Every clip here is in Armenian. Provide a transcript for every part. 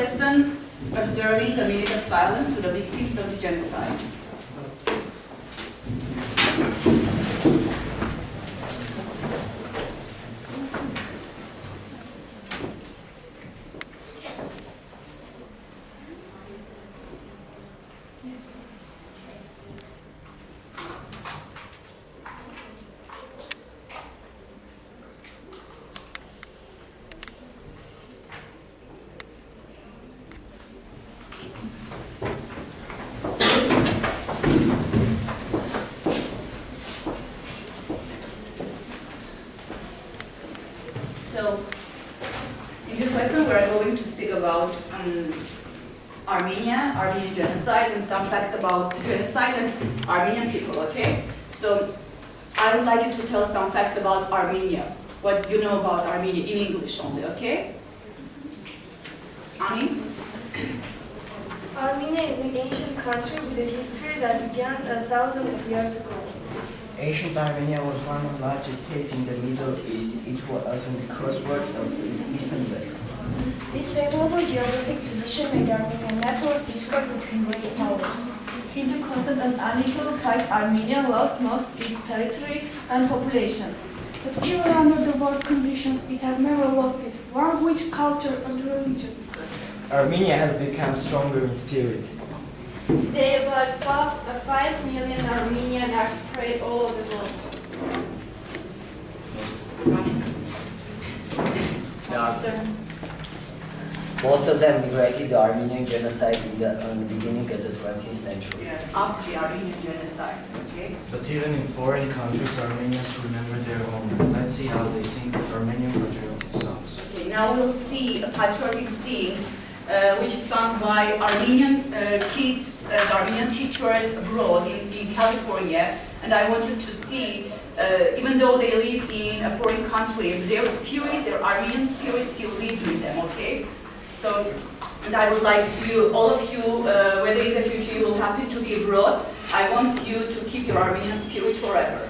lesson observing the minute of silence to the victims of the genocide. So, in this lesson we're going to speak about Armenian genocide, and some facts about the genocide and Armenian people, okay? So, I would like you to tell some facts about Armenia, what you know about Armenia in English only, okay? Ani? Armenia is an ancient country with a history that began thousands of years ago. Ancient Armenia was one of the largest states in the Middle East. It was on the crossroads of East and West. This favorable geographic position made Armenia a matter of discord between great powers. In 2002, Armenia lost most its territory and population. But even under the worst conditions, it has never lost its language, culture, and religion. Armenia has become stronger in spirit. Today, about 5 million Armenians are spread all over the world. Most of them migrated the Armenian genocide in the beginning of the 20th century. Yes, after the Armenian genocide, okay? But even in foreign countries, Armenians remember their home. Let's see how they sing Armenian patriotic songs. Okay, now we'll see a patriotic scene which is sung by Armenian kids, Armenian teachers abroad in California. And I want you to see, even though they live in a foreign country, their spirit, their Armenian spirit still lives in them, okay? So, and I would like you, all of you, whether in the future you will happen to be abroad, I want you to keep your Armenian spirit forever.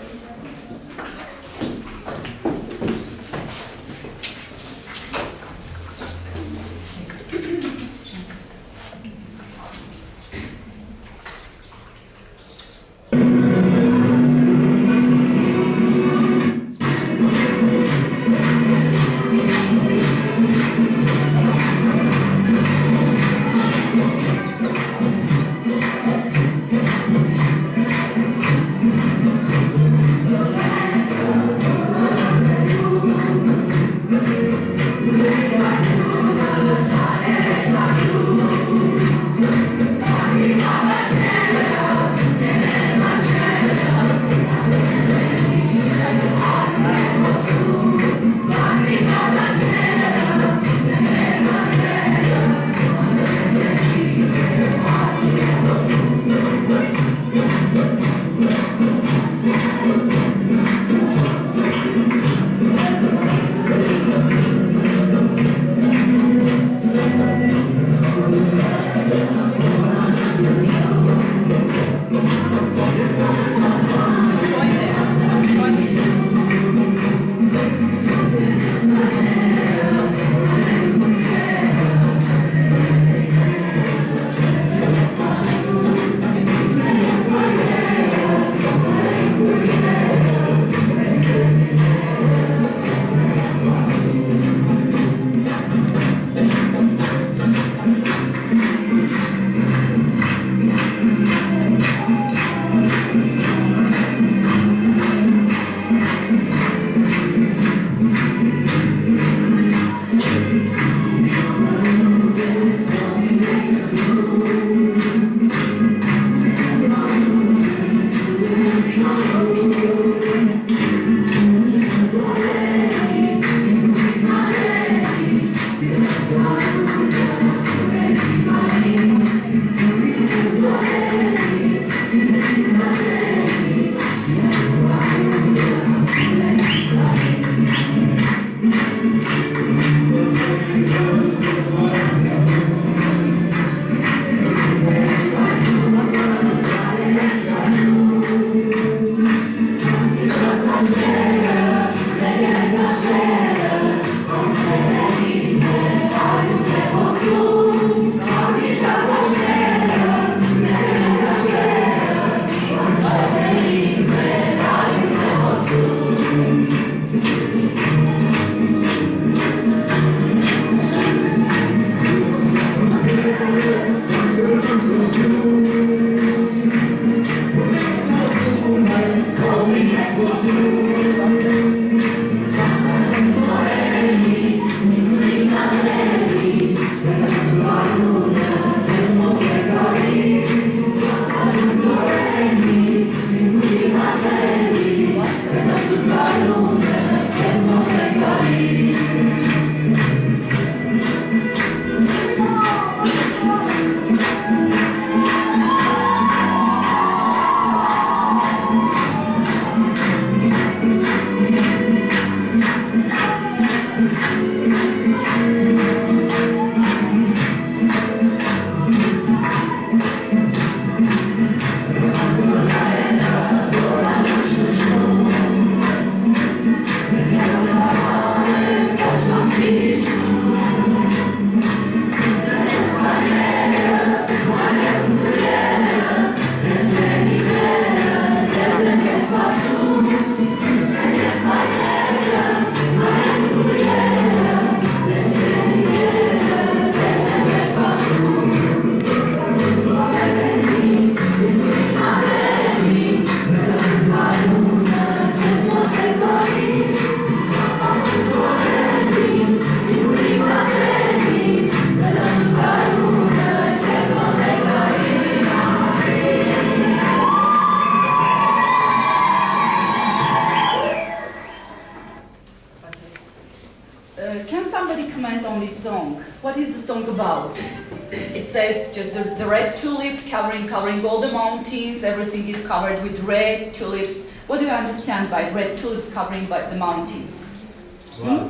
it says just the red tulips covering all the mountains. Everything is covered with red tulips. What do you understand by red tulips covering by the mountains?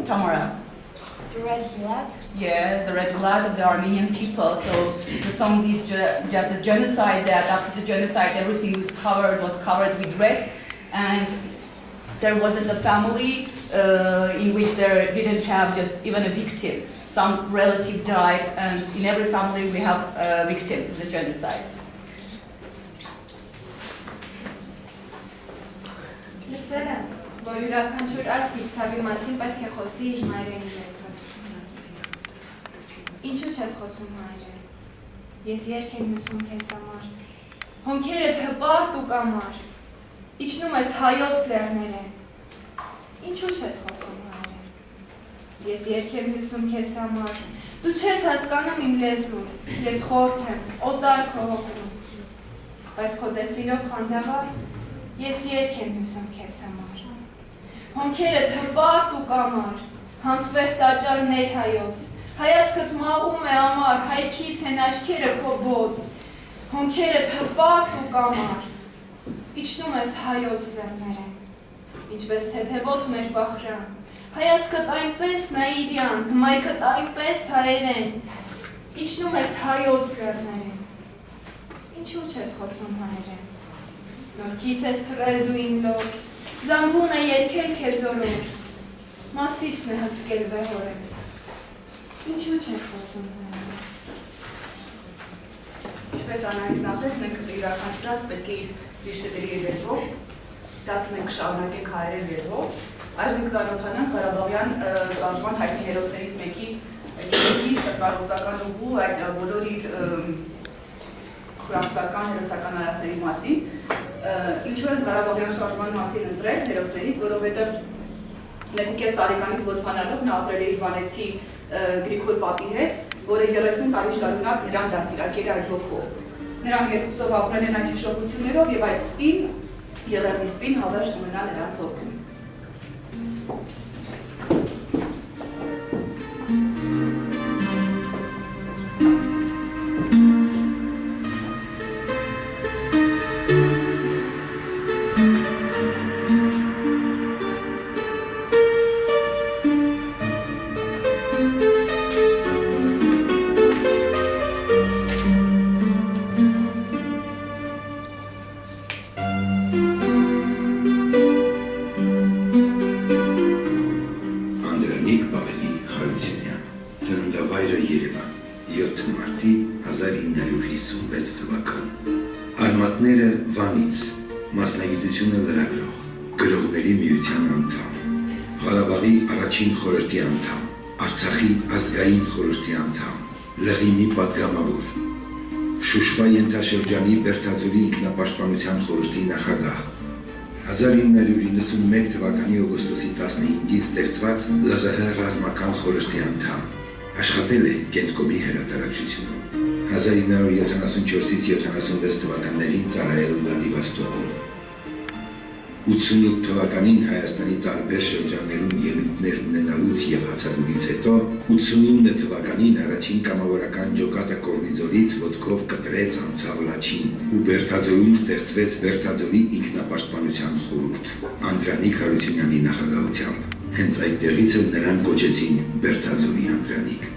Tamara? The red blood. Yeah, the red blood of the Armenian people. So the song is the genocide, that after the genocide everything was covered with red, and there wasn't a family in which there didn't have just even a victim. Some relative died, and in every family we have victims in the genocide. Լսել եմ, որ յուրաքանչյուր ազգ իր ցավի մասին պետք է խոսի իր մայրենի լեզվով։ Ինչու չես խոսում հայերեն։ Ես երգ եմ լսում քեզ համար։ Հոնքերդ հպարտ ու կամար։ Իջնում ես հայոց լեռներեն։ Ինչու չես խոսում հայերեն։ Ես երգ եմ լսում քեզ համար։ Դու չես հասկանում իմ լեզուն։ Ես խորթ եմ, օտար քո հոգում։ Բայց քո տեսիլով խանդավառ ես երգ եմ լսում քեզ համար։ Հոնքերդ հպարտ ու կամար, հանցվեր տաճարներ հայոց, հայացքդ մաղում է ամար, հայքից են աչքերը քո բոց, հոնքերդ հպարտ ու կամար, իջնում ես հայոց լեռներեն, ինչպես թեթևոտ մեր բախրան, հայացքդ այնպես նայիրյան, հմայքդ այնպես հայերեն, իջնում ես հայոց լեռներեն, ինչու չես խոսում հայերեն, նորքից ես թռել դու իմ լոր, զանգուն է երկել քեզ օրոր, մասիսն է հսկել վեհորեն, ինչու չես խոսում հայերեն։ Ինչպես Անահիտն ասեց, մենք յուրաքանչյուրս պետք է իր շտերի լեզվով, դասում ենք շարունակենք հայերեն լեզվով, այժմ կզարթանանք Ղարաբաղյան շարժման հայտնի հերոսներից մեկի ստեղծագործական ուղու այդ բոլոր իր խորհրդական հերոսական արարքների մասին, ինչու են Ղարաբաղյան շարժման մասին ընտրել հերոսներից, որովհետև 1.5 տարեկանից ոչխանալով նա ապրել է Իվանեցի Գրիգոր պապի հետ, որը 30 տարի շարունակ նրան դաստիարակել է այդ ոգով։ Նրանք երկուսով ապրել են այդ հիշողություններով եւ այդ սպին, եղերնի սպին հավերժ կմնա նրանց հոգում։ Արմատները Վանից, մասնագիտությունը լրագրող, գրողների միության անդամ, Ղարաբաղի առաջին խորհրդի անդամ, Արցախի ազգային խորհրդի անդամ, Լղիմի պատգամավոր, Շուշվա ենթաշրջանի Բերդաձորի ինքնապաշտպանության խորհրդի նախագահ, 1991 թվականի օգոստոսի 15-ին ստեղծված ԼՂՀ ռազմական խորհրդի անդամ, աշխատել է Կենտկոմի հրատարակչությունում, 1974-ից 76 թվականներին ծառայել Վլադիվոստոկում, 88 թվականին Հայաստանի տարբեր շրջաններում ելույթներ ունենալուց և հացադուլից հետո, 89 թվականին առաջին կամավորական ջոկատը Կորնիձորից ոտքով կտրեց անցավ Լաչին ու Բերդաձորում ստեղծվեց Բերդաձորի ինքնապաշտպանության խորհուրդ, Անդրանիկ Հարությունյանի նախագահությամբ, հենց այդտեղից էլ նրան կոչեցին Բերդաձորի Անդրանիկ։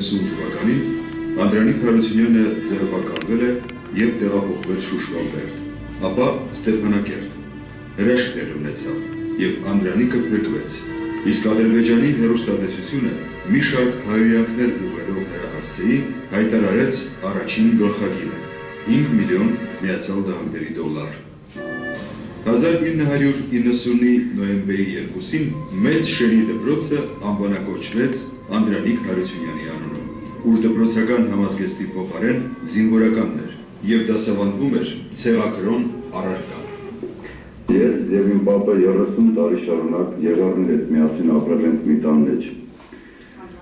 թվականին Անդրանիկ Հարությունյանը ձերբակալվել է և տեղափոխվել Շուշվա-Բերդ, ապա Ստեփանակերտ, հրաշքներ ունեցավ և Անդրանիկը փրկվեց, իսկ Ադրբեջանի հեռուստատեսությունը մի շարք հայհոյանքներ ուղղելով նրա հասցեին հայտարարեց առաջին գլխագիրը՝ 5 միլիոն Միացյալ Նահանգների դոլար։ 1990-ի նոյեմբերի 2-ին մեծ շենի դպրոցը անվանակոչվեց Անդրանիկ Հարությունյանի անունով, ուր դպրոցական համազգեստի փոխարեն զինվորականն էր և դասավանդվում էր ցեղակրոն առարկան։ Ես և իմ պապը 30 տարի շարունակ եղարն հետ միասին ապրել ենք մի տան մեջ։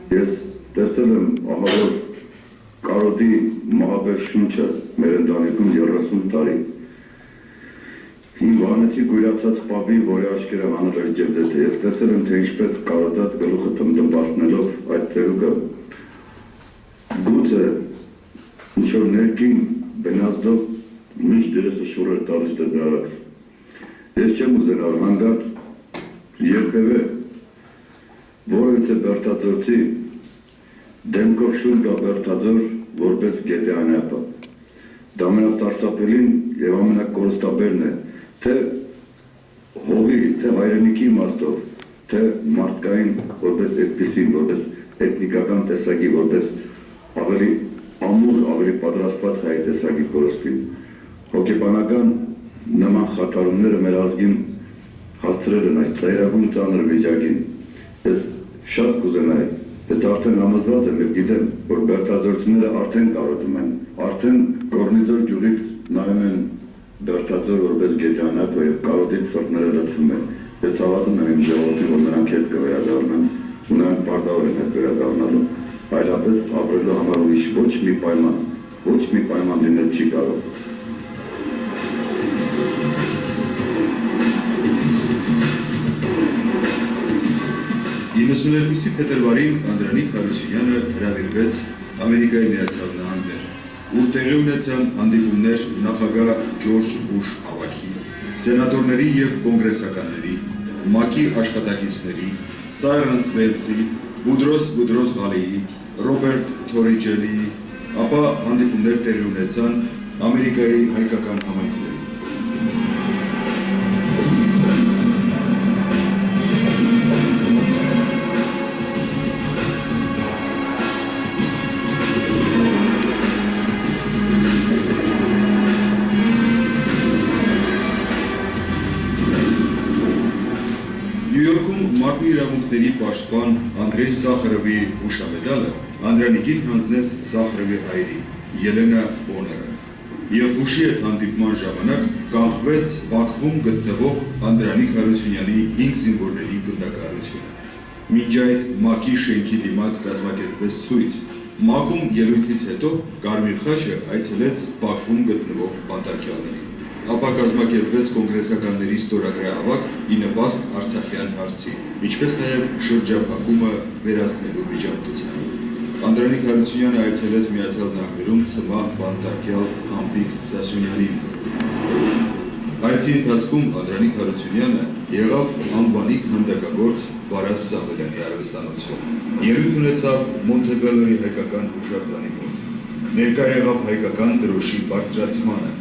Ես տեսել եմ ահավոր կարոտի մահաբեր շունչը մեր ընտանիքում 30 տարի։ Իմ վանեցի գույրացած պապի, որի աչքերը հանրել ջերդեց է, ես տեսել եմ, թե ինչպես կարոտած գլուխը տմտմբացնելով այդ ծերուկը գուցե ինչ-որ ներքին բենազդով միշտ դերեսը շուր էր տալիս դրդարած։ Ես չեմ ուզենալ հանգարց երբևէ որևիցե բերտաձորցի դեմքով շուն գա բերտաձոր որպես գետեանապա։ Դա ամենասարսափելին և ամենակորստաբերն է, թե հողի, թե հայրենիքի իմաստով, թե մարդկային որպես այդպիսին, որպես էթնիկական տեսակի, որպես ավելի ամուր, ավելի պատրաստված հայ տեսակի կորստին։ Հոգեբանական նման խաթարումները մեր ազգին հասցրել են այս ծայրագույն ծանր վիճակին։ Ես շատ կուզենայի, ես արդեն համոզված եմ և գիտեմ, որ բերտաձորցիները արդեն կարոտում են, արդեն Կորնիձոր գյուղից նայում են Բերտաձոր որպես գետեանապը և կարոտից սրտները լցվում են։ Ես հավատում եմ իմ ժողովրդին, որ նրանք հետ կվերադառնան, ու նրանք պարտավոր են հետ վերադառնալու, այլապես ապրելու համար ուրիշ ոչ մի պայման լինել չի կարող։ 92-ի փետրվարին Անդրանիկ Հարությունյանը հրավիրվեց Ամերիկայի Միացյալ Նահանգներ, ուր տեղի ունեցան հանդիպումներ նախագահ Ջորջ Բուշ ավագի, սենատորների և կոնգրեսականների, ՄԱԿ-ի աշխատակիցների, Սայրենս Վելսի, Բուդրոս Ղալիի, Ռոբերտ Թորիջելիի, ապա հանդիպումներ տեղի ունեցան Ամերիկայի հայկական համայնքներում։ Մարտի իրավունքների պաշտպան Անդրեյ Սախարովի հուշամեդալը Անդրանիկին հանձնեց Սախարովի հայրի Ելենա Բոները և հուշի հետ հանդիպման ժամանակ կանխվեց Բաքվում գտնվող Անդրանիկ Հարությունյանի 5 զինվորների գնդակահարությունը։ Մինչ այդ ՄԱԿ-ի շենքի դիմաց կազմակերպվեց ցույց, ՄԱԿ-ում ելույթից հետո Կարմիր խաչը այցելեց Բաքվում գտնվող բանտարկյալներին։ Ապա կազմակերպվեց կոնգրեսականների ստորագրահավաք ի նպաստ արցախյան հարցի, ինչպես նաև շրջափակումը վերացնելու միջամտության։ Անդրանիկ Հարությունյանը այցելեց Միացյալ Նահանգներում ծմահ բանտարկյալ Համբիկ Սասունյանին։ Այցի ընթացքում Անդրանիկ Հարությունյանը եղավ անվանի քանդակագործ Վարազ Սամվելյանի արվեստանոցում։ Ելույթ ունեցավ Մոնտեգալոյի հայկական հուշարձանի մոտ։ Ներկա եղավ հայկական դրոշի բարձրացմանը։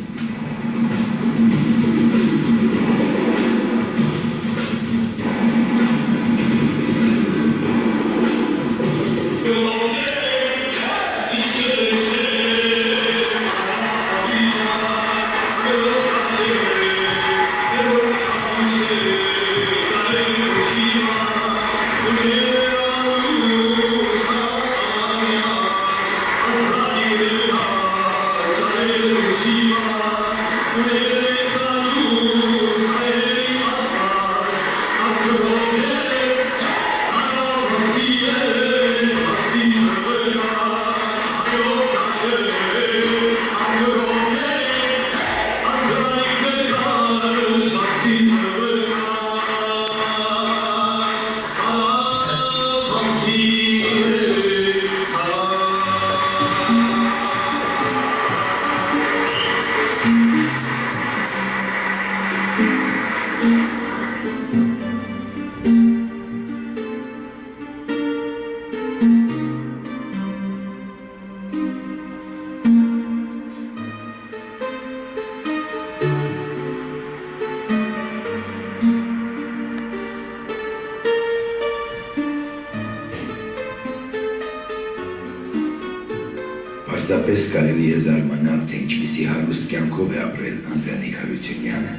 Պարզապես կարելի է զարմանալ, թե ինչպիսի հարուստ կյանքով է ապրել Անդրանիկ Հարությունյանը,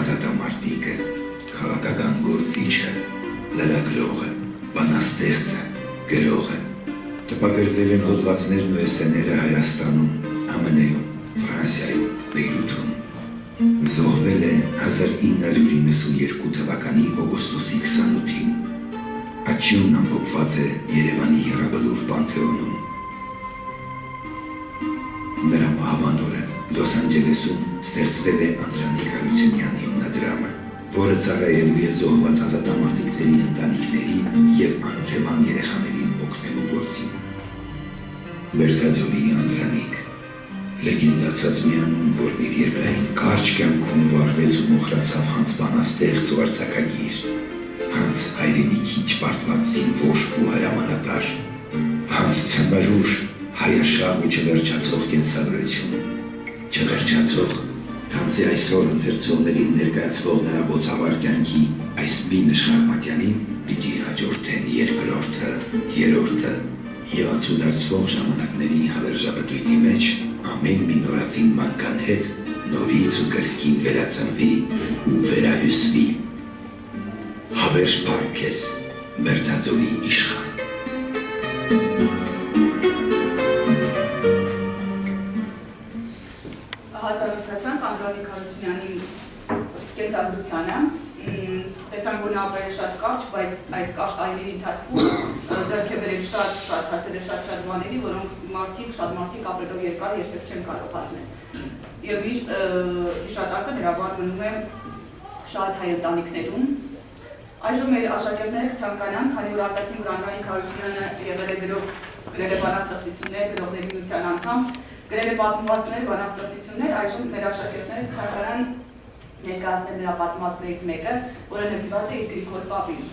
ազատամարտիկը, քաղաքական գործիչը, լրագրողը, բանաստեղծը, գրողը։ Տպագրվել են հոդվածներն ու էսսեները Հայաստանում, ԱՄՆ-ում, Ֆրանսիայում, Բեյրութում։ Զոհվել է 1992 թվականի օգոստոսի 28-ին։ Հաչյունն ամփոփված է Երևանի եռաբլուր պանթեոնում։ Նրա մահվանորը Լոս Անջելեսում ստեղծվել է Անդրանիկ Հարությունյանի հիմնադրամը, որը ծառայելու է զոհված ազատամարտիկների ընտանիքներին և անօթևան երեխաներին օգնելու գործին։ Բերդաձորի Անդրանիկ, լեգենդացած մի անուն, որն իր երկրային կարճ կյանքում վարվեց ու մոխրացավ հանց բանաստեղծ ու արձակագիր, հանց հայրենիքի չպարտված զինվոր ու հրամանատար, հանց ցմբրուր, հայաշահ ու չվերջացող կենսագրություն, չվերջացող, հանց է այսօր ընթերցողներին ներկայացվող նրա բոցավար կյանքի այս մի նշխարմատյանին պիտի հաջորդեն երկրորդը, երրորդը և անցուդարձվող ժամանակների հավերժապտույտի մեջ ամեն մի նորածին մանկան հետ նորից ու կրկին վերածնվի ու վերահյուսվի։ Հավերժ փառք քեզ, Բերդաձորի իշխան։ Հացանոթացանք Անդրանիկ Հարությունյանի կենսագրությանը, տեսանք, որ նա ապրել է շատ կարճ, բայց այդ կարճ տարիների ընթացքում ձեռք է բերել շատ հասել է շատ բաների, որոնք շատ մարդիկ ապրելով երկար երբեք չեն կարող հասնել։ Եվ միշտ հիշատակը նրա բան մնում է շատ հայ ընտանիքներում։ Այժմ մեր աշակերտները կցանկանան, քանի որ ասացին, որ Անդրանիկ Հարությունյանը եղել է գրել է բանաստեղծություններ, գրողների միության անդամ, գրել է պատմվածքներ, բանաստեղծություններ, այժմ մեր աշակերտները կցանկանան ներկայացնել նրա պատմվածքներից մեկը, որը նվիրված է իր Գրիգոր պապին։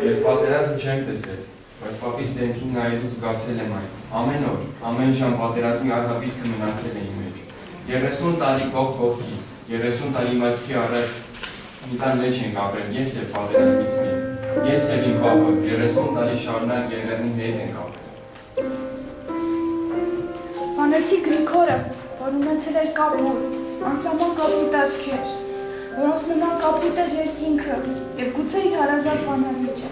Ես պատերազմ չեմ տեսել, բայց պապիս դեմքին նայելուց զգացել եմ այն։ Ամեն օր, ամեն ժամ պատերազմի արգավիճքը մնացել է իմ մեջ։ 30 տարի կողք կողքի, 30 տարի մայթքի առաջ մի տան մեջ ենք ապրել, ես և պատերազմից մի։ Ես և իմ պապը 30 տարի շարունակ եղեռնի հետ ենք ապրել։ Վանեցի Գրիգորը, որ ունեցել էր կապույտ, անսահման կապույտ աչքեր, որոնց նման կապույտ էր երկինքը և գուցե իր հարազատ վանալիճը։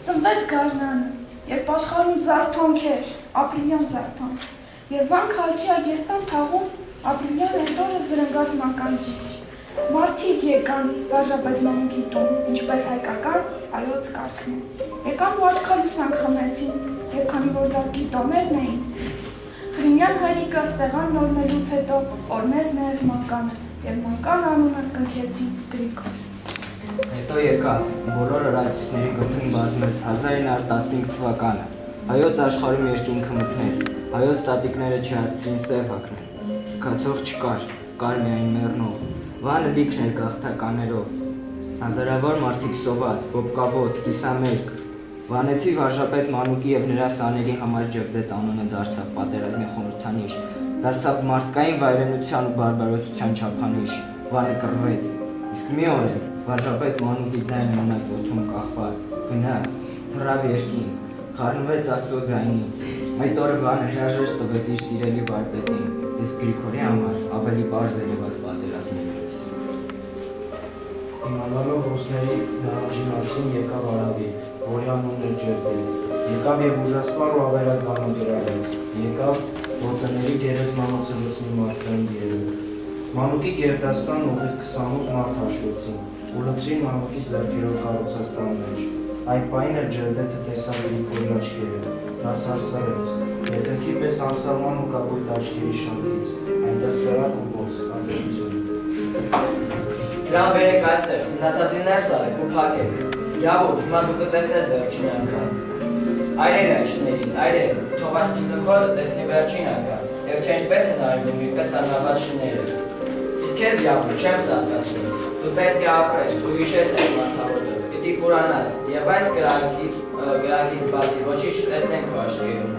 Ծնվեց գարնանը, երբ աշխարհում զարթոնք էր, ապրիլյան զարթոնք, և վան քաղաքի այգեստան թաղում ապրիլյան էտորը զրնգաց մականջիչ։ Մարդիկ եկան վարժապետ Մանուկի տուն, ինչպես հայկական այոց կարգն է։ Եկան ու աչքալուսանք խմեցին, և քանի որ զարկի տոներն էին, Խրիմյան հայրիկը սեղանն օրնելուց հետո օրնեց նաև մանկանը, և մանկան անունը կնքեցին Գրիգոր։ Հետո եկավ, բոլոր օրացույցների գլխին բազմեց 1915 թվականը, հայոց աշխարհում երկինքը մթնեց, հայոց տատիկները չհասցրին սև հագնել, սկացող չկար, կար միայն մեռնող, վանը լիքն էր գաղթականներով, հազարավոր մարդիկ սոված, բոբկավոտ, կիսամերկ, Վանեցի վարժապետ Մանուկի և նրա սաների համար Ջևդետ անունը դարձավ պատերազմի խորհրդանիշ, դարձավ մարդկային վայրենության ու բարբարոսության չափանիշ, Վանը կռվեց, իսկ մի օր էլ վարժապետ Մանուկի ձայնը մնաց օդում կախված, գնաց, թռավ երկինք, խառնվեց Աստծո ձայնին, այդ օրը Վանը հրաժեշտ տվեց իր սիրելի վարպետին, իսկ Գրիգորի համար ավելի պարզ երևաց պատերազմներից։ Իմանալով ռուսների նահանջի մասին եկավ Արավի, որի անունն էր Ջևդետ, եկավ և ուժասպառ ու ավերակ բանոդերավեց, եկավ, որ տների գերեզմանոցը լցնի մարդկային երևը։ Մանուկի Գերդաստան ուղիղ 28 մարդ հաշվեցին, ու լցրին Մանուկի ձեռքերով կառուցած տան մեջ։ Այդ պահին էլ Ջևդետը տեսավ Գրիգորի աչքերը, նա սարսարեց, երկնքի պես անսահման ու կապույտ աչքերի շանքից, այնտեղ ծրակ ու ոնց, անդեղություն։ Դրան բերեք այստեղ, մնացածին ներս արեք ու փակեք։ Յավուր, հիմա դու կտեսնես վերջին անգամ։ Այրեր այդ շներին, այրեր, թող այսպես նկորը տեսնի վերջին անգամ, և թե ինչպես են այրվում, ինչպես անհավատ շները։ Իսկ քեզ յավու չեմ սատկացնի։ Դու պետք է ապրես, դու հիշես այդ մարդավորը, պիտի կուրանաս, եւ այս գրակից բացի ոչինչ չտեսնենք քո աչքերում։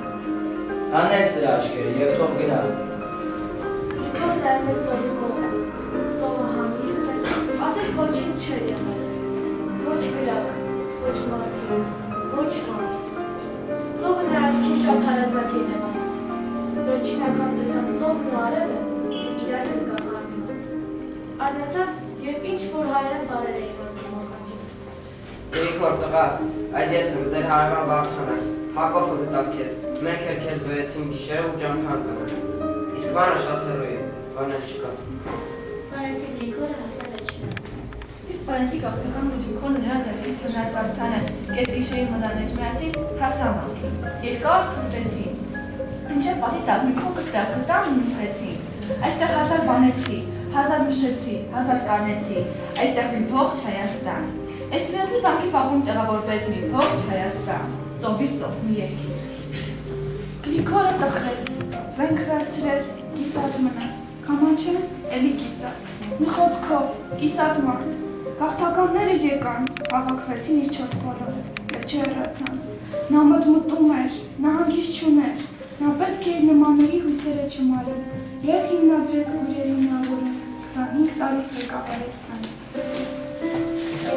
Հանել սրա աչքերը եւ թող գնա։ Գրիգորը նայում ծովի կողմը, ծովը հանգիստ է, ասես ոչինչ չէր եղել, ոչ գրակ, ոչ մարդիկ, ոչ հան։ Ծովը նրա աչքին շատ հարազատ ելևաց, վերջին անգամ տեսած ծովն ու արևը իրար են կաղարնված։ Արնացավ, երբ ինչ-որ հայերեն բարեր էին ոստում ակակին։ Գրիգոր տղաս, այդ ես եմ ձեր հարևան Վարդանը, Հակոբը գտավ քեզ, մենք էլ քեզ բերեցին գիշերը ու ճամփան ծնող։ Իսկ բանը շատ հեռու է, բան էլ չկա։ Բարեցի Գրիգորը հասել է չնայած։ Պարենցի գաղթական գդյունքոն նրա ձեռքից սրնայց Վարդանը կես գիշերի մոդաներ չմայացին հավսամանքին, երկար թուտեցին։ Մինչև պատի տակ մի փոքր տեղ գտան ու նստեցին։ Այստեղ հազար բանեցի, հազար մշեցի, հազար կանեցի, այստեղ մի ողջ Հայաստան։ Այդ միացնի տանկի պապում տեղավորվեց մի ողջ Հայաստան, ծովի սով մի երկիր։ Գրիգորը տխրեց, զենք վերցրեց, կիսատ մնաց, կամանչեն էլի կիսատ, մի խոսքով, կիսատ մարդ, գաղթականները եկան, հավաքվեցին իր չորս բոլորը և չհեռացան, նա մտմտում էր, նա հանգիստ չուներ, նա պետք է իր նմանների հույսերը չմարել և հիմնադրեց գուրերի միավորում, 25 տարի ղեկավարեց այն։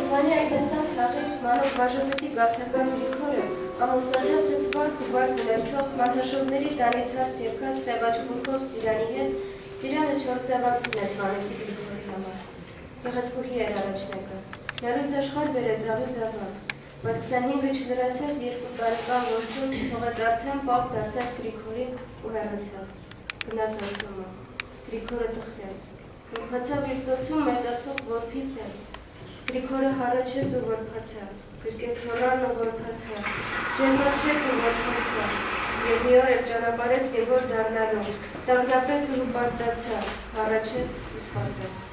Քանի այդստեղ թաղի մանուկ բաժանմետի գաղթական Գրիգորը ամուսնացավ վստվարք ու բարդ ունեցող մանթաշովների տանից հարց եկած սևաչ խունքով Սիրանի հետ, Սիրանը 4 զավակ ծնեց Վանեցի Գրիգորի համար։ Գեղեցկուհի էր առաջնեկը, նա լույս աշխարհ բերեց ալու զավակ, բայց 25-ը չլրացած 2 տարեկան որդուն թողեց արդեն պապ դարձած Գրիգորին ու հեռացավ։ Գնաց Աստծումը, Գրիգորը տխրեց, ուրբացավ իր ծոցում մեծացող որբի պես։ Գրիգորը հառաչեց ու որբացավ, գրկեց թորան ու որբացավ, ջերմացրեց ու որբացավ, և մի օր էլ ճանապարհեց զինվոր դառնալու, տագնապեց ու հպարտացավ, հառաչեց ու սպասեց։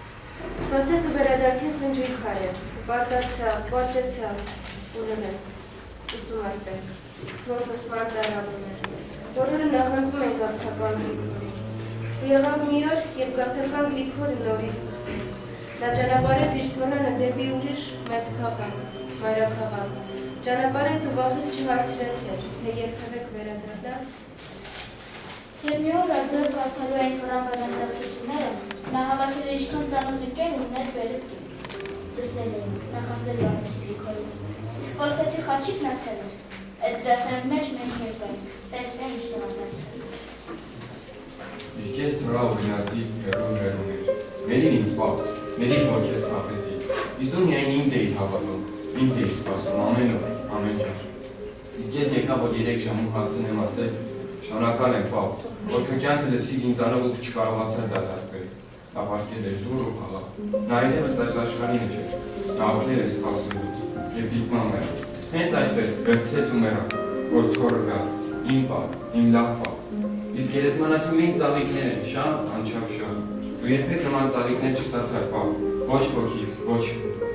Սպասեց ու վերադարձին խնջույք արեց, հպարտացավ, պարծեցավ ու լռեց, ուսում այդպես, թորը սպան ծառավում էր։ Բոլորը նախանձում են գաղթական Գրիգորին։ Ու եղավ մի օր, երբ գաղթական Գրիգորը նորից տխրեց։ Նա ճանապարհեց իր թորանը դեպի ուրիշ մեծ քաղաք, մայրաքաղաք։ Ճանապարհեց ու վախից չհարցրեց էր, թե երբևէ կվերադառնա։ Երբ մի օր արձորը կարդալու այն թորան բանաստեղծությունները, նա հավաքել էր ինչքան ծանոթ ընկեր ու ներ վերև լսել էին, նախանձել Վանեցի Գրիգորին։ Իսկ Պոլսեցի Խաչիկն ասել էր, այդ դասների մեջ մենք երբենք, տեսնեն ինչ դրադարձած։ Իսկ ես թորա ու գնացի հեռուն էր, մերին ինձ պապ, մերին որ քեզ խաղեցի, իսկ դու միայն ինձ էիր հավատում, ինձ էիր սպասում ամեն օր, ամեն ժամ։ Իսկ ես եկա, որ 3 ժամում հասցնեմ ասել, շնորհակալ եմ պապ, որ քո կյանքը լցիր ինձանով ու չկարողացար դատարկել, ապարգել ես դուր ու խաղաղ։ Նա այլևս այս աշխարհի մեջ էր, նա օգնել էր սպասելուց և դիտման մեր։ Հենց այդպես վերցրեց ու մեռավ, որ թոռը գա, իմ պապ, իմ լավ պապ։ Իսկ գերեզմանաթիմին ծաղիկներ են, շատ անչափ շատ։ Դու երբեք նման ծաղիկներ չստացար պապ, ոչ ոքից, ոչ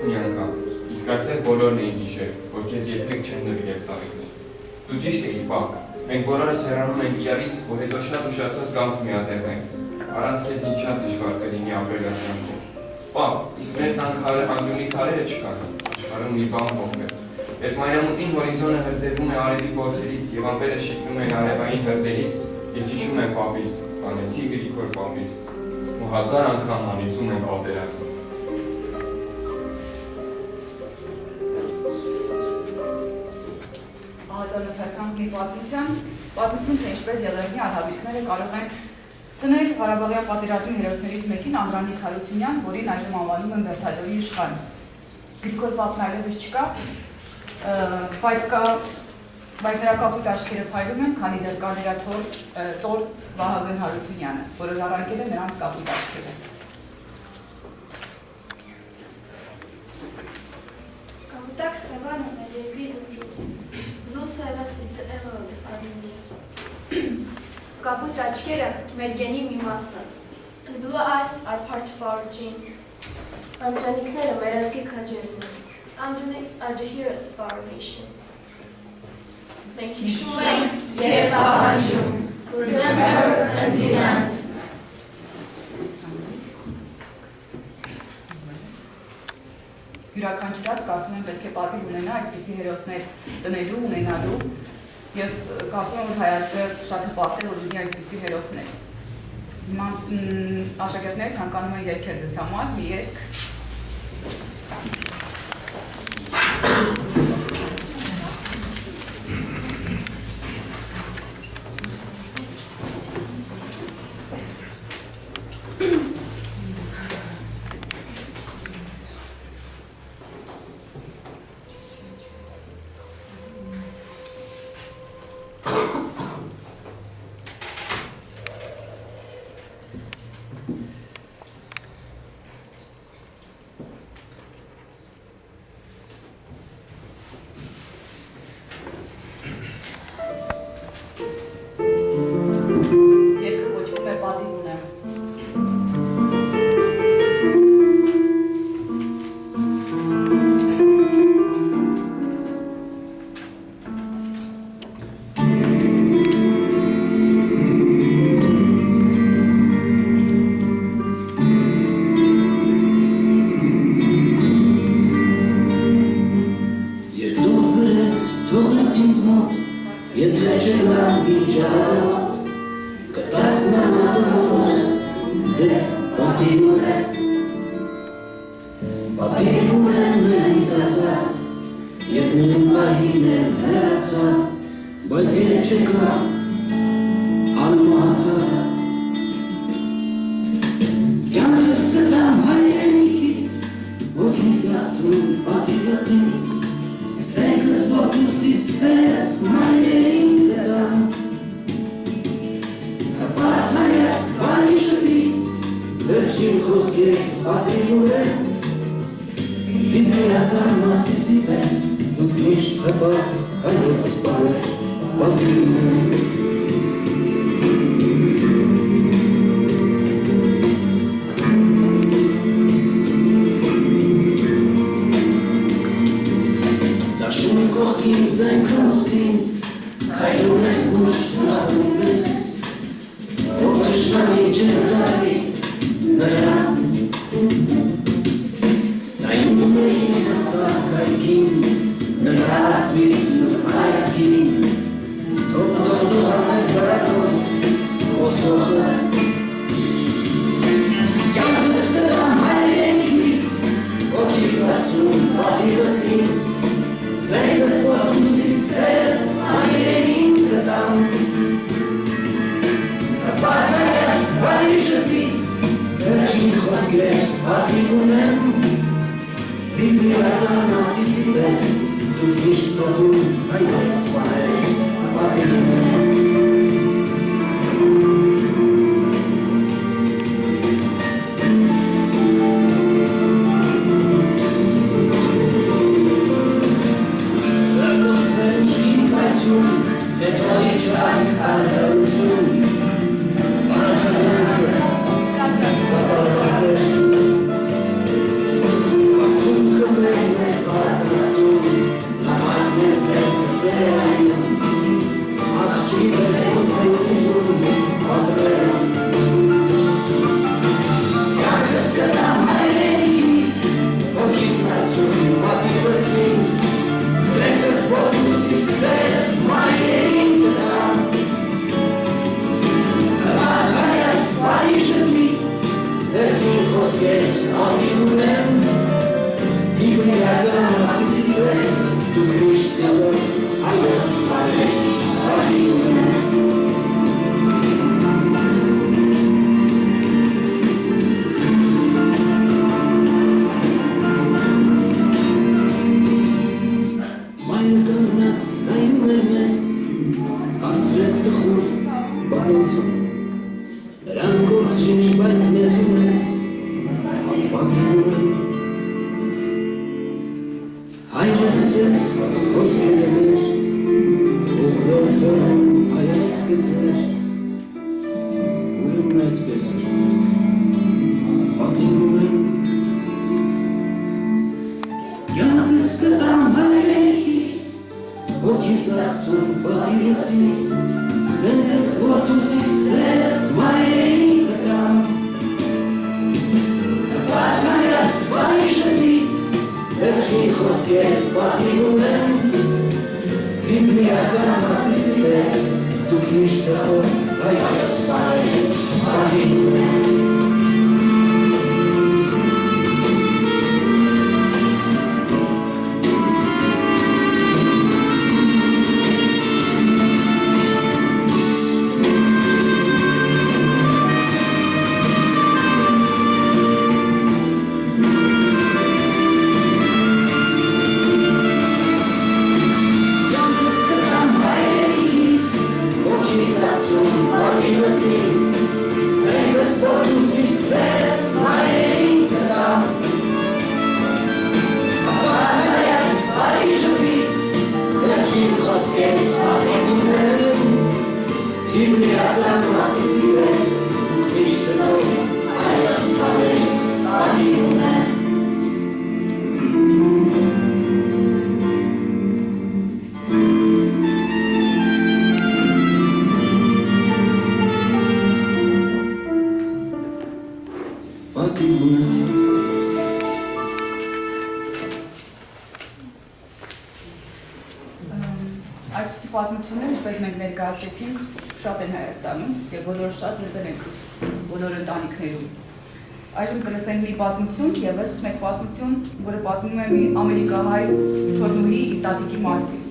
մի անգամ։ Իսկ այստեղ բոլորն էին հիշել, որ քեզ երբեք չեն նվիրել ծաղիկներ։ Դու ճիշտ էիր պապ, մենք բոլորս հեռանում ենք իրարից, որ հետո շատ ուշացած գանք միատեղենք։ Առանց քեզ ինչ շատ դժվար կլինի ապրել այս կյանքում։ Պապ, իսկ մեր տան անկյունի քարերը չկան, աշխարհում մի բան փոխվեց։ Երբ մայրամուտին հորիզոնը հրդեհվում է արևի բոցերից և ամպերը շիկնում են արևային հրդեհից, ես հիշում եմ պապիս, Վանեցի Գրիգոր պապիս, ու 1000 անգամ անիծում եմ պատերազմը։ Ահազարդացանք մի պատմություն, թե ինչպես Եղեռնի արհավիրքները կարող են ծնել Ղարաբաղյան պատերազմի հերոսներից մեկին Անդրանիկ Հարությունյան, որին այժմ անվանում են Բերդաձորի իշխան։ Գրիգոր պապն այլևս չկա, բայց նրա կապույտ աչքերը փայլում են, քանի դեռ կա նրա ծոր Վահագն Հարությունյանը, որը ժառանգել է նրանց կապույտ աչքերը։ Կապուտակ Սևանը մեր երկրի զմրուտ, Blue Seven is the emerald of family. Կապույտ աչքերը մեր գենի մի մասը, The blue eyes are part of our genes. Անդրանիկները մեր ազգի քաջերն են. Andronics are the heroes of our nation. Մենք հիշում ենք և պահանջում, remember and demand. յուրաքանչյուրս կարծում եմ պետք է պատիվ ունենա այսպիսի հերոսներ ծնելու, ունենալու եւ կարծում եմ որ հայացքը շատ հպարտ է որ ունի այսպիսի հերոսներ։ Հիմա աշակերտները ցանկանում են երգել ձեզ համար մի երգ։ Վերջին խոսքեր պատիվ ունեն Բիբլիական մասիսի պես Դուք միշտ տեսոր հայոց բարեր պատիվ ունեն Այսպիսի պատմություններ, ինչպես մենք ներկայացրեցինք, շատ են Հայաստանում և բոլորը շատ լսել ենք բոլոր ընտանիքներում։ Այժմ կլսենք մի պատմություն, ևս մեկ պատմություն, որը պատմում է մի ամերիկահայ թորնուհի իր տատիկի մասին։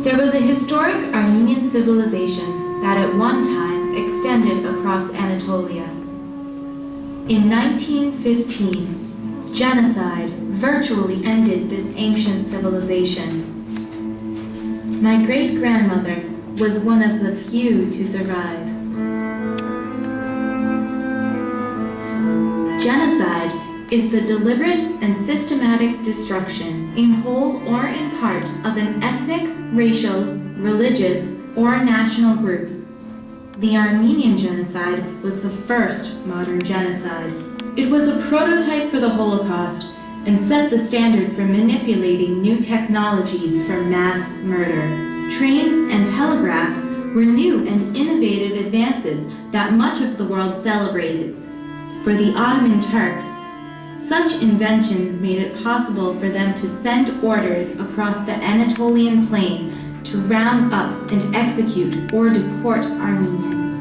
There was a historic Armenian civilization that at one time extended across Anatolia. In 1915, genocide virtually ended this ancient civilization. My great-grandmother was one of the few to survive. Genocide is the deliberate and systematic destruction, in whole or in part, of an ethnic, racial, religious, or national group. The Armenian genocide was the first modern genocide. It was a prototype for the Holocaust and set the standard for manipulating new technologies for mass murder. Trains and telegraphs were new and innovative advances that much of the world celebrated. For the Ottoman Turks, such inventions made it possible for them to send orders across the Anatolian plain to round up and execute or deport Armenians.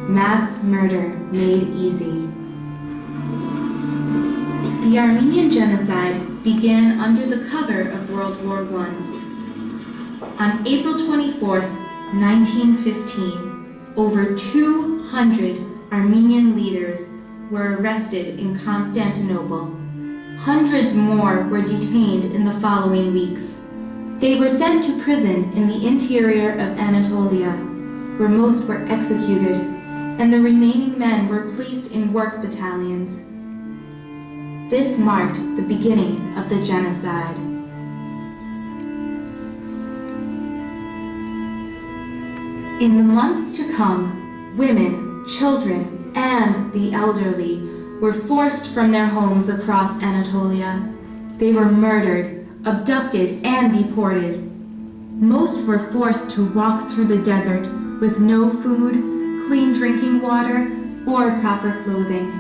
Mass murder made easy. The Armenian genocide began under the cover of World War I. On April 24, 1915, over 200 Armenian leaders were arrested in Constantinople. Hundreds more were detained in the following weeks. They were sent to prison in the interior of Anatolia, where most were executed, and the remaining men were placed in work battalions. This marked the beginning of the genocide. In the months to come, women, children, and the elderly were forced from their homes across Anatolia. They were murdered, abducted, and deported. Most were forced to walk through the desert with no food, clean drinking water, or proper clothing.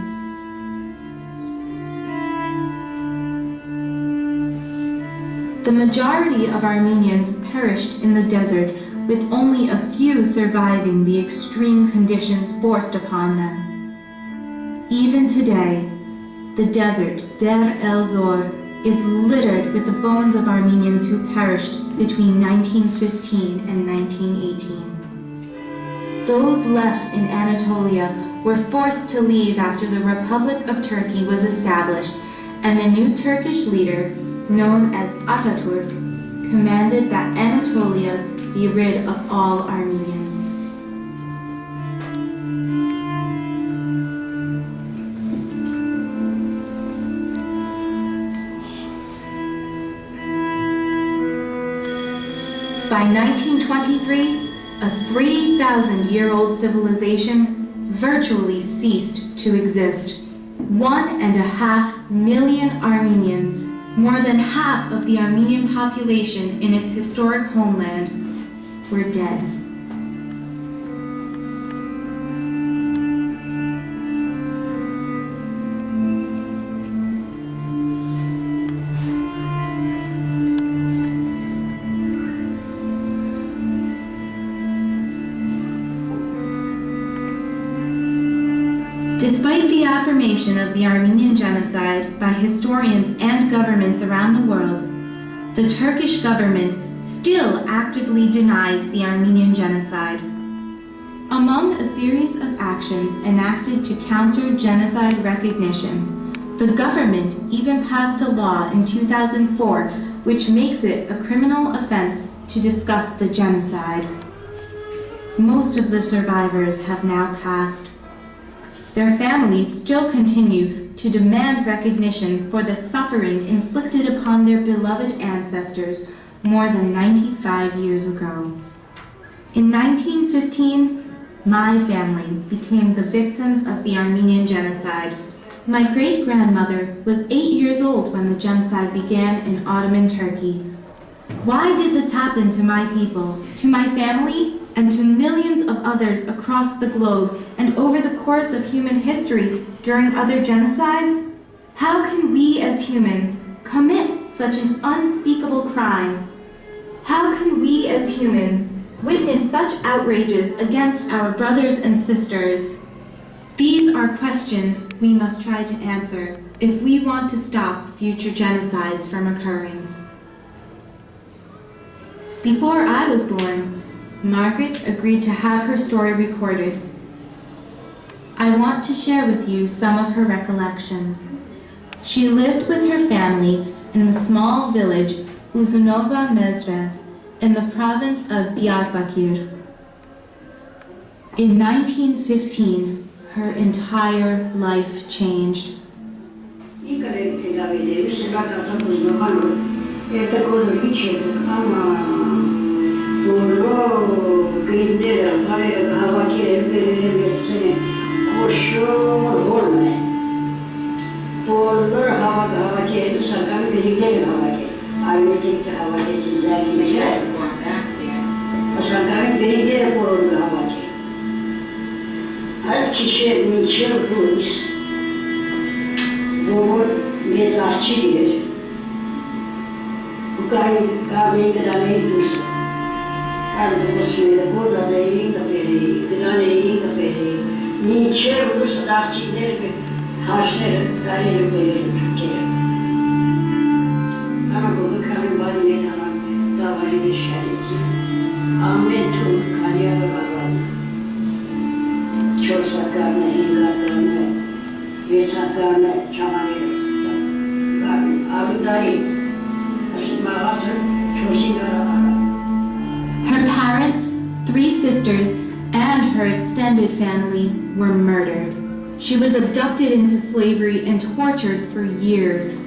The majority of Armenians perished in the desert, with only a few surviving the extreme conditions forced upon them. Even today, the desert, Der el-Zor, is littered with the bones of Armenians who perished between 1915 and 1918. Those left in Anatolia were forced to leave after the Republic of Turkey was established, and the new Turkish leader, known as Ataturk, commanded that Anatolia be rid of all Armenians. By 1923, a 3,000-year-old civilization virtually ceased to exist. 1.5 million Armenians, more than half of the Armenian population in its historic homeland, were dead. Despite the affirmation of the Armenian genocide by historians and governments around the world, the Turkish government still actively denies the Armenian genocide. Among a series of actions enacted to counter genocide recognition, the government even passed a law in 2004 which makes it a criminal offense to discuss the genocide. Most of the survivors have now passed. Their families still continue to demand recognition for the suffering inflicted upon their beloved ancestors more than 95 years ago. In 1915, my family became the victims of the Armenian genocide. My great-grandmother was 8 years old when the genocide began in Ottoman Turkey. Why did this happen to my people, to my family, and to millions of others across the globe and over the course of human history during other genocides? How can we as humans commit such an unspeakable crime? How can we as humans witness such outrages against our brothers and sisters? These are questions we must try to answer if we want to stop future genocides from occurring. Before I was born, Margaret agreed to have her story recorded. I want to share with you some of her recollections. She lived with her family in the small village Uzunova Mezre in the province of Diyarbakir. In 1915, her entire life changed. Her parents, 3 sisters, and her extended family were murdered. She was abducted into slavery and tortured for years.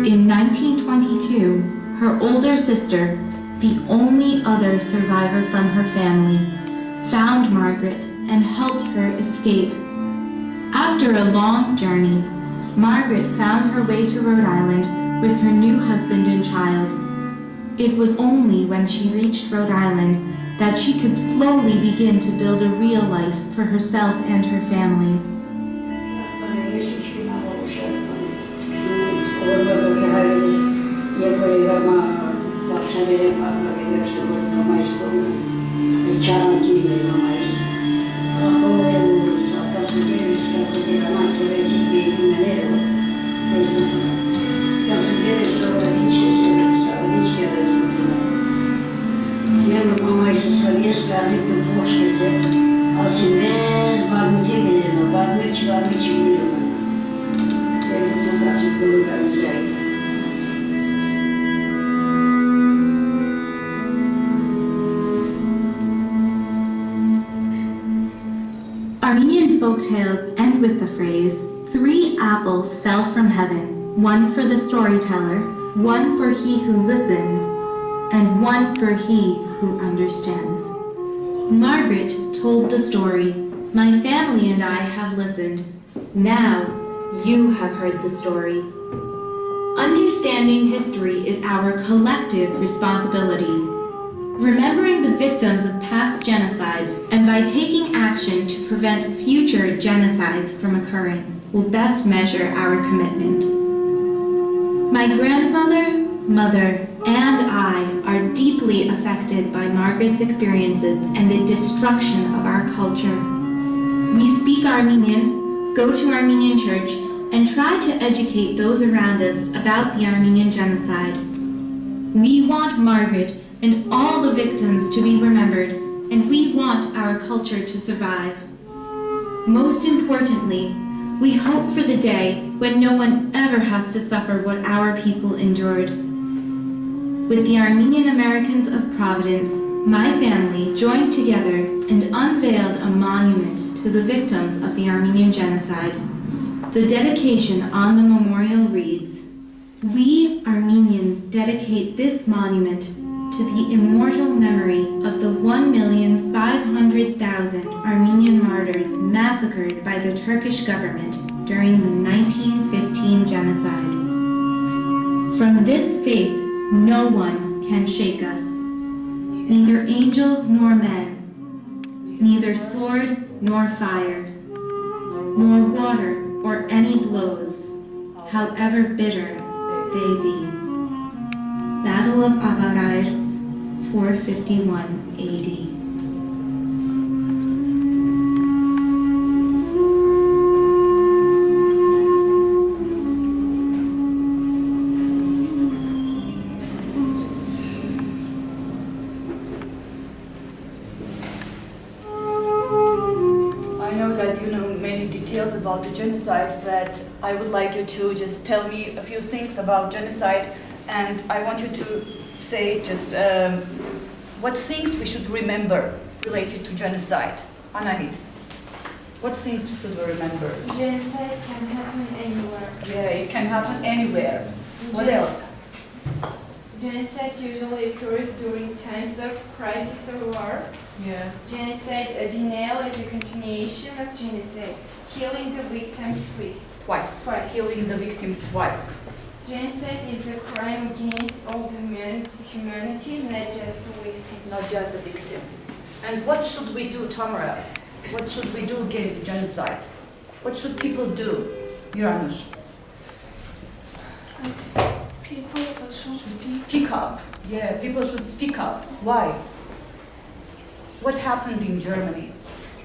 In 1922, her older sister, the only other survivor from her family, found Margaret and helped her escape. After a long journey, Margaret found her way to Rhode Island with her new husband and child. It was only when she reached Rhode Island that she could slowly begin to build a real life for herself and her family. Armenian folktales end with the phrase, 3 apples fell from heaven, 1 for the storyteller, 1 for he who listens, and 1 for he who understands. Margaret told the story. My family and I have listened. Now you have heard the story. Understanding history is our collective responsibility. Remembering the victims of past genocides and by taking action to prevent future genocides from occurring will best measure our commitment. My grandmother, mother, and I are deeply affected by Margaret's experiences and the destruction of our culture. We speak Armenian, go to Armenian church, and try to educate those around us about the Armenian genocide. We want Margaret and all the victims to be remembered, and we want our culture to survive. Most importantly, we hope for the day when no one ever has to suffer what our people endured. With the Armenian Americans of Providence, my family joined together and unveiled a monument to the victims of the Armenian genocide. The dedication on the memorial reads, "We Armenians dedicate this monument to the immortal memory of the 1,500,000 Armenian martyrs massacred by the Turkish government during the 1915 genocide. From this faith, no one can shake us, neither angels nor men, neither sword nor fire, nor water or any blows, however bitter they be." Battle of Avarayr, 451 AD. About the genocide, but I would like you to just tell me a few things about genocide, and I want you to say just what things we should remember related to genocide. Anahit, what things should we remember? Genocide can happen anywhere. Yeah, it can happen anywhere. What else? Genocide usually occurs during times of crisis or war. Yes. Genocide denial is a continuation of genocide, killing the victims twice. Killing the victims twice. Genocide is a crime against all humanity, not just the victims. Not just the victims. And what should we do, Tamara? What should we do against genocide? What should people do, Iranush? People should Speak up. Yeah, people should speak up. Why? What happened in Germany?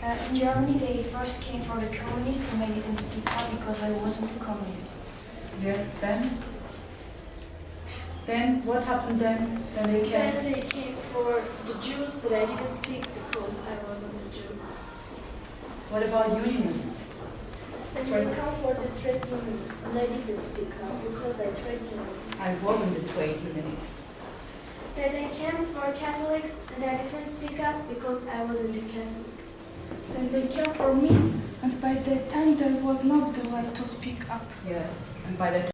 In Germany, they first came for the communists and I didn't speak up because I wasn't a communist. Yes, then? Then, what happened then? Then they came? Then they came for the Jews, but I didn't speak because I wasn't a Jew. What about unionists? And they come for the trade unionists, and I didn't speak up because I trade unionist. I wasn't a trade unionist. Then they came for Catholics, and I didn't speak up because I wasn't a Catholic. Then they came for me, and by that time there was not the right to speak up. Yes, and by the